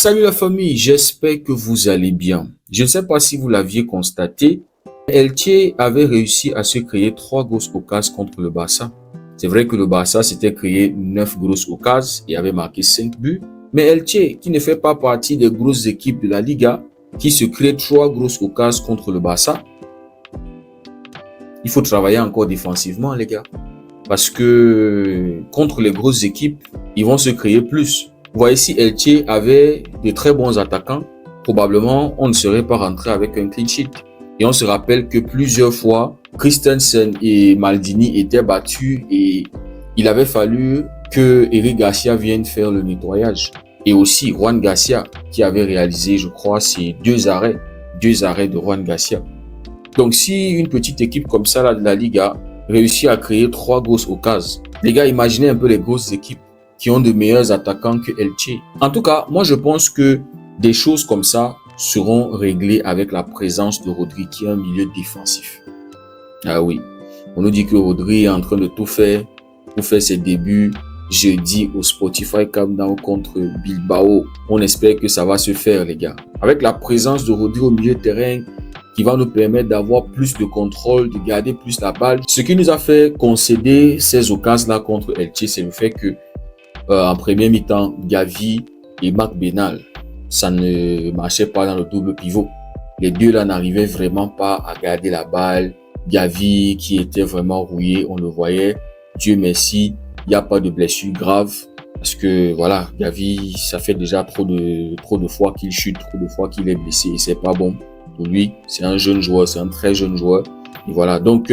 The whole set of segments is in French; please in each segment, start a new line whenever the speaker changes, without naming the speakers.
Salut la famille, j'espère que vous allez bien. Je ne sais pas si vous l'aviez constaté, Elche avait réussi à se créer 3 grosses occasions contre le Barça. C'est vrai que le Barça s'était créé 9 grosses occasions et avait marqué 5 buts. Mais Elche, qui ne fait pas partie des grosses équipes de la Liga, qui se crée 3 grosses occasions contre le Barça, il faut travailler encore défensivement les gars. Parce que contre les grosses équipes, ils vont se créer plus. Vous voyez, si Elche avait de très bons attaquants, probablement on ne serait pas rentré avec un clean sheet. Et on se rappelle que plusieurs fois, Christensen et Maldini étaient battus et il avait fallu que Eric Garcia vienne faire le nettoyage. Et aussi Juan Garcia qui avait réalisé, je crois, ces 2 arrêts de Juan Garcia. Donc si une petite équipe comme ça là, de la Liga réussit à créer 3 grosses occasions, les gars, imaginez un peu les grosses équipes qui ont de meilleurs attaquants que Elche. En tout cas, moi je pense que des choses comme ça seront réglées avec la présence de Rodri qui est un milieu défensif. Ah oui, on nous dit que Rodri est en train de tout faire pour faire ses débuts jeudi au Spotify Camp Nou contre Bilbao. On espère que ça va se faire les gars. Avec la présence de Rodri au milieu de terrain, qui va nous permettre d'avoir plus de contrôle, de garder plus la balle. Ce qui nous a fait concéder ces occasions-là contre Elche, c'est le fait que en première mi-temps, Gavi et Marc Benal, ça ne marchait pas dans le double pivot. Les deux là n'arrivaient vraiment pas à garder la balle. Gavi qui était vraiment rouillé, on le voyait. Dieu merci, il n'y a pas de blessure grave. Parce que voilà, Gavi, ça fait déjà trop de fois qu'il chute, trop de fois qu'il est blessé et c'est pas bon. Pour lui, c'est un jeune joueur, c'est un très jeune joueur. Et voilà, donc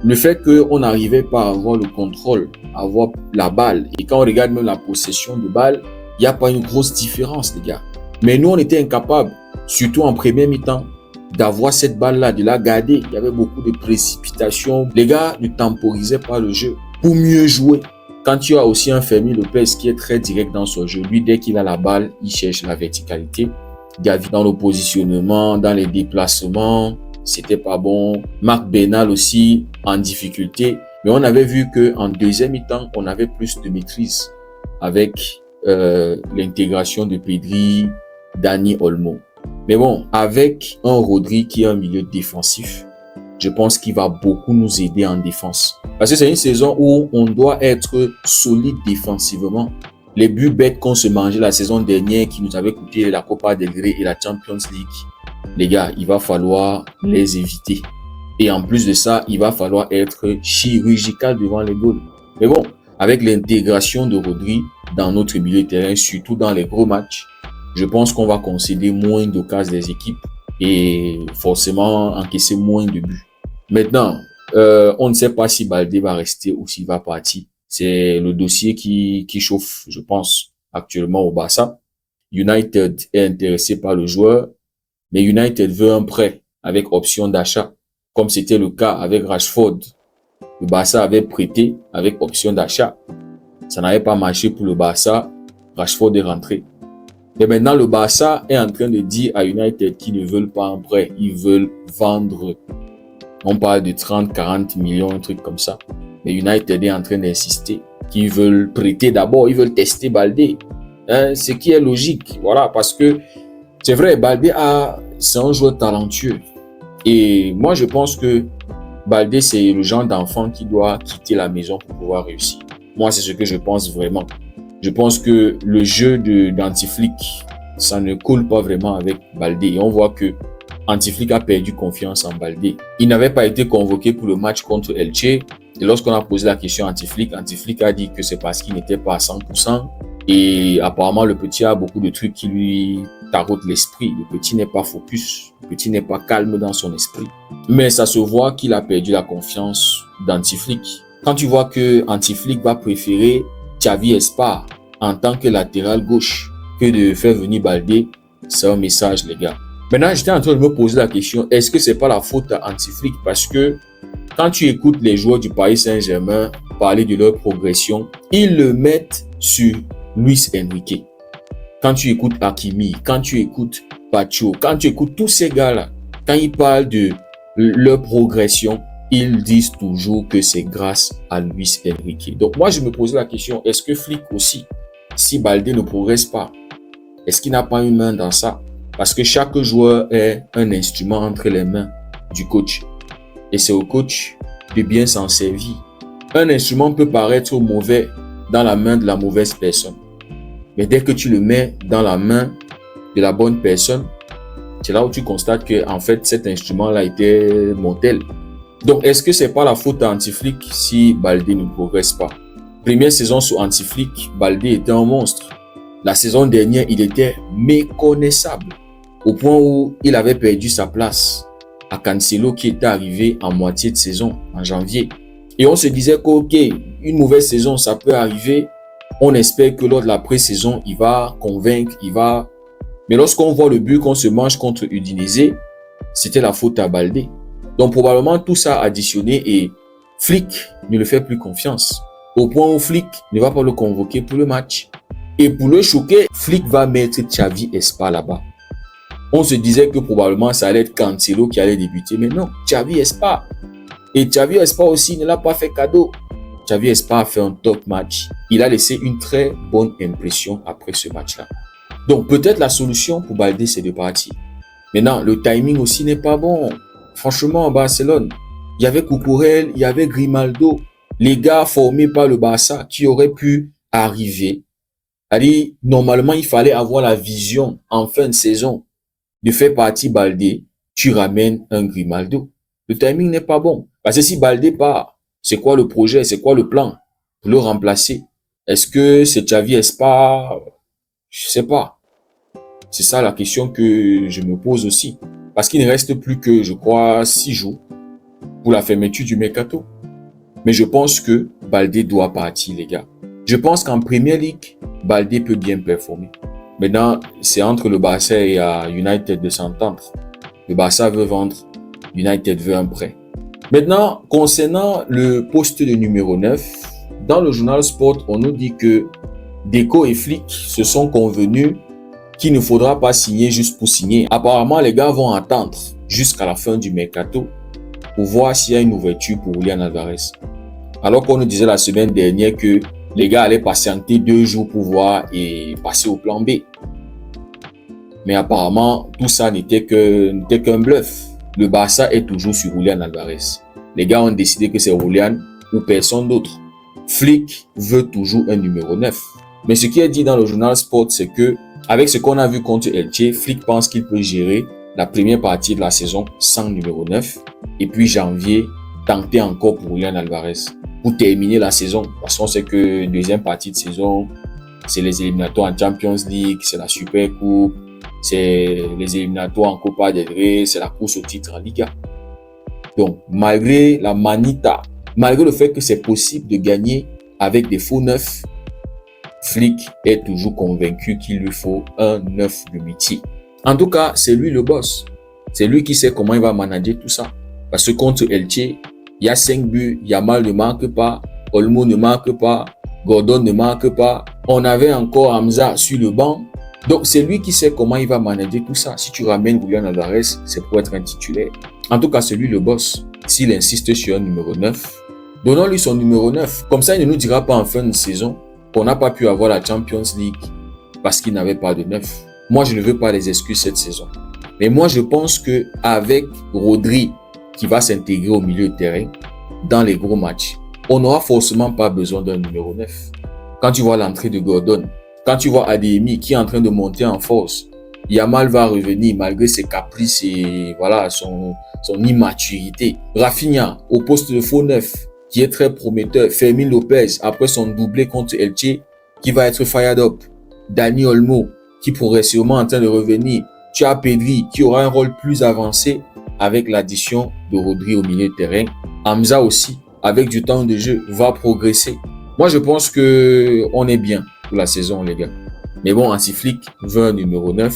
le fait qu'on n'arrivait pas à avoir le contrôle, à avoir la balle, et quand on regarde même la possession de balle, il n'y a pas une grosse différence, les gars. Mais nous, on était incapables, surtout en première mi-temps, d'avoir cette balle-là, de la garder. Il y avait beaucoup de précipitations. Les gars ne temporisaient pas le jeu pour mieux jouer. Quand tu as aussi un Fermin Lopez qui est très direct dans son jeu, lui, dès qu'il a la balle, il cherche la verticalité. Gavi dans le positionnement, dans les déplacements, c'était pas bon. Marc Benal aussi en difficulté. Mais on avait vu qu'en deuxième mi-temps, on avait plus de maîtrise avec l'intégration de Pedri, Dani Olmo. Mais bon, avec un Rodri qui est un milieu défensif, je pense qu'il va beaucoup nous aider en défense. Parce que c'est une saison où on doit être solide défensivement. Les buts bêtes qu'on se mangeait la saison dernière qui nous avaient coûté la Copa del Rey et la Champions League, les gars, il va falloir les éviter. Et en plus de ça, il va falloir être chirurgical devant les goals. Mais bon, avec l'intégration de Rodri dans notre milieu de terrain, surtout dans les gros matchs, je pense qu'on va concéder moins d'occasions des équipes et forcément encaisser moins de buts. Maintenant, on ne sait pas si Baldé va rester ou s'il va partir. C'est le dossier qui chauffe, je pense, actuellement au Barça. United est intéressé par le joueur, mais United veut un prêt avec option d'achat, comme c'était le cas avec Rashford. Le Barça avait prêté avec option d'achat. Ça n'avait pas marché pour le Barça. Rashford est rentré. Mais maintenant, le Barça est en train de dire à United qu'ils ne veulent pas un prêt. Ils veulent vendre. On parle de 30, 40 millions, un truc comme ça. Mais United est en train d'insister qu'ils veulent prêter d'abord, ils veulent tester Baldé. Ce qui est logique, voilà, parce que c'est vrai, Baldé c'est un joueur talentueux. Et moi, je pense que Baldé, c'est le genre d'enfant qui doit quitter la maison pour pouvoir réussir. Moi, c'est ce que je pense vraiment. Je pense que le jeu d'Antiflick, ça ne coule pas vraiment avec Baldé. Et on voit que Antiflick a perdu confiance en Baldé. Il n'avait pas été convoqué pour le match contre Elche. Et lorsqu'on a posé la question à Antiflick a dit que c'est parce qu'il n'était pas à 100%. Et apparemment, le petit a beaucoup de trucs qui lui tarautent l'esprit. Le petit n'est pas focus. Le petit n'est pas calme dans son esprit. Mais ça se voit qu'il a perdu la confiance d'Antiflick. Quand tu vois que Antiflick va préférer Xavi Espar en tant que latéral gauche que de faire venir Baldé, c'est un message, les gars. Maintenant, j'étais en train de me poser la question, est-ce que c'est pas la faute à Antiflick? Parce que quand tu écoutes les joueurs du Paris Saint-Germain parler de leur progression, ils le mettent sur Luis Enrique. Quand tu écoutes Hakimi, quand tu écoutes Pacho, quand tu écoutes tous ces gars-là, quand ils parlent de leur progression, ils disent toujours que c'est grâce à Luis Enrique. Donc moi, je me posais la question, est-ce que Flick aussi, si Baldé ne progresse pas, Est-ce qu'il n'a pas une main dans ça? Parce que chaque joueur est un instrument entre les mains du coach. Et c'est au coach de bien s'en servir. Un instrument peut paraître mauvais dans la main de la mauvaise personne. Mais dès que tu le mets dans la main de la bonne personne, c'est là où tu constates que en fait cet instrument-là était mortel. Donc est-ce que c'est pas la faute à Hansi-Flick si Baldé ne progresse pas? Première saison sous Hansi-Flick, Baldé était un monstre. La saison dernière, il était méconnaissable au point où il avait perdu sa place à Cancelo qui était arrivé en moitié de saison, en janvier. Et on se disait que ok, une mauvaise saison, ça peut arriver. On espère que lors de la pré-saison, il va convaincre, Mais lorsqu'on voit le but qu'on se mange contre Udinese, c'était la faute à Baldé. Donc probablement tout ça additionné et Flick ne le fait plus confiance. Au point où Flick ne va pas le convoquer pour le match. Et pour le choquer, Flick va mettre Xavi Espa là-bas. On se disait que probablement ça allait être Cancelo qui allait débuter, mais non, Xavi Espa. Et Xavi Espa aussi ne l'a pas fait cadeau. Xavi Espa a fait un top match. Il a laissé une très bonne impression après ce match-là. Donc peut-être la solution pour Baldé, c'est de partir. Maintenant, le timing aussi n'est pas bon. Franchement, en Barcelone, il y avait Cucurella, il y avait Grimaldo, les gars formés par le Barça qui auraient pu arriver. Allez, normalement, il fallait avoir la vision en fin de saison de faire partie Baldé. Tu ramènes un Grimaldo. Le timing n'est pas bon. Parce que si Baldé part, c'est quoi le projet, c'est quoi le plan pour le remplacer? Est-ce que c'est Xavi Espa? Je sais pas. C'est ça la question que je me pose aussi. Parce qu'il ne reste plus que, je crois, 6 jours pour la fermeture du mercato. Mais je pense que Baldé doit partir, les gars. Je pense qu'en Premier League, Baldé peut bien performer. Maintenant, c'est entre le Barça et United de s'entendre. Le Barça veut vendre, United veut un prêt. Maintenant, concernant le poste de numéro 9, dans le journal Sport, on nous dit que Deco et Flick se sont convenus qu'il ne faudra pas signer juste pour signer. Apparemment, les gars vont attendre jusqu'à la fin du mercato pour voir s'il y a une ouverture pour Julian Alvarez. Alors qu'on nous disait la semaine dernière que les gars allaient patienter 2 jours pour voir et passer au plan B. Mais apparemment, tout ça n'était qu'un bluff. Le Barça est toujours sur Julian Alvarez. Les gars ont décidé que c'est Julian ou personne d'autre. Flick veut toujours un numéro 9. Mais ce qui est dit dans le journal Sport, c'est que avec ce qu'on a vu contre Elche, Flick pense qu'il peut gérer la première partie de la saison sans numéro 9. Et puis janvier, tenter encore pour Julian Alvarez pour terminer la saison. Parce qu'on sait que deuxième partie de saison, c'est les éliminatoires en Champions League, c'est la Super Coupe, c'est les éliminatoires en Copa del Rey, c'est la course au titre en Liga. Donc, malgré la manita, malgré le fait que c'est possible de gagner avec des faux neufs, Flick est toujours convaincu qu'il lui faut un neuf de métier. En tout cas, c'est lui le boss. C'est lui qui sait comment il va manager tout ça. Parce que contre Elche, il y a 5 buts, Yamal ne marque pas, Olmo ne marque pas, Gordon ne marque pas. On avait encore Hamza sur le banc. Donc, c'est lui qui sait comment il va manager tout ça. Si tu ramènes Julian Alvarez, c'est pour être un titulaire. En tout cas, c'est lui le boss. S'il insiste sur un numéro 9, donnons-lui son numéro 9. Comme ça, il ne nous dira pas en fin de saison qu'on n'a pas pu avoir la Champions League parce qu'il n'avait pas de 9. Moi, je ne veux pas les excuses cette saison. Mais moi, je pense qu'avec Rodri qui va s'intégrer au milieu de terrain dans les gros matchs, on n'aura forcément pas besoin d'un numéro 9. Quand tu vois l'entrée de Gordon, quand tu vois Adeyemi qui est en train de monter en force, Yamal va revenir malgré ses caprices et voilà, son immaturité. Rafinha au poste de faux 9 qui est très prometteur. Fermin Lopez après son doublé contre Elche qui va être fired up. Dani Olmo qui progressivement en train de revenir. Tu as Pedri qui aura un rôle plus avancé avec l'addition de Rodri au milieu de terrain. Hamza aussi, avec du temps de jeu, va progresser. Moi, je pense qu'on est bien pour la saison, les gars. Mais bon, Hansi Flick veut un numéro 9.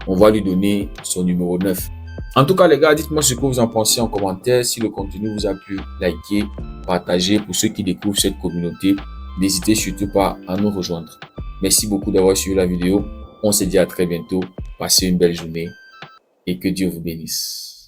On va lui donner son numéro 9. En tout cas, les gars, dites-moi ce que vous en pensez en commentaire. Si le contenu vous a plu, likez, partagez. Pour ceux qui découvrent cette communauté, n'hésitez surtout pas à nous rejoindre. Merci beaucoup d'avoir suivi la vidéo. On se dit à très bientôt. Passez une belle journée et que Dieu vous bénisse.